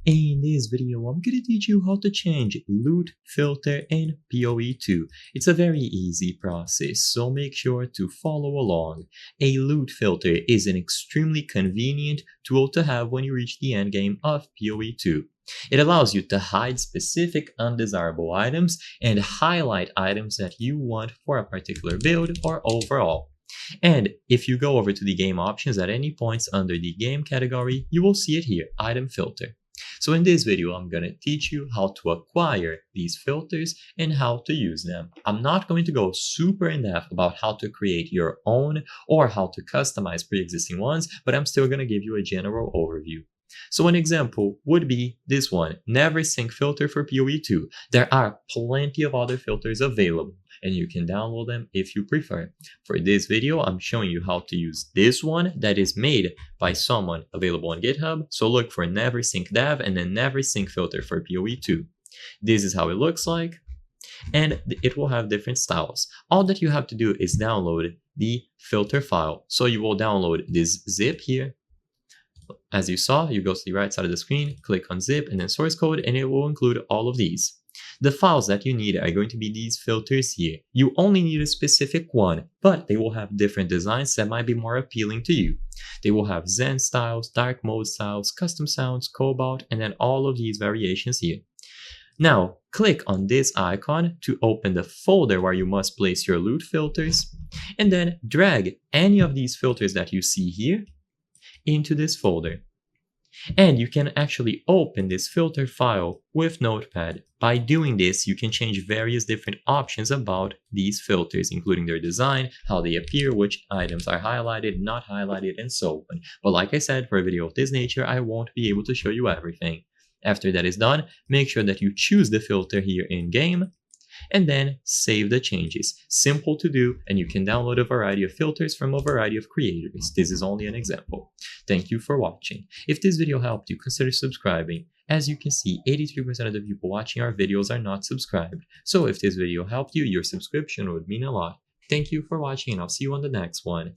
In this video, I'm going to teach you how to change loot filter in POE2. It's a very easy process, so make sure to follow along. A loot filter is an extremely convenient tool to have when you reach the endgame of POE2. It allows you to hide specific undesirable items and highlight items that you want for a particular build or overall. And if you go over to the game options at any points under the game category, you will see it here, item filter. So in this video, I'm going to teach you how to acquire these filters and how to use them. I'm not going to go super in depth about how to create your own or how to customize pre-existing ones, but I'm still going to give you a general overview. So an example would be this one, Never Sync filter for POE2. There are plenty of other filters available, and you can download them if you prefer. For this video, I'm showing you how to use this one that is made by someone available on GitHub. So look for Never Sync Dev and then Never Sync filter for POE2. This is how it looks like, and it will have different styles. All that you have to do is download the filter file. So you will download this zip here. As you saw, you go to the right side of the screen, click on zip and then source code, and it will include all of these. The files that you need are going to be these filters here. You only need a specific one, but they will have different designs that might be more appealing to you. They will have Zen styles, dark mode styles, custom sounds, cobalt, and then all of these variations here. Now, click on this icon to open the folder where you must place your loot filters, and then drag any of these filters that you see here into this folder. And you can actually open this filter file with Notepad. By doing this, you can change various different options about these filters, including their design, how they appear, which items are highlighted, not highlighted, and so on. But like I said, for a video of this nature, I won't be able to show you everything. After that is done, make sure that you choose the filter here in game, and then save the changes. Simple to do, and you can download a variety of filters from a variety of creators. This is only an example. Thank you for watching. If this video helped you, consider subscribing. As you can see, 83% of the people watching our videos are not subscribed. So if this video helped you, your subscription would mean a lot. Thank you for watching, and I'll see you on the next one.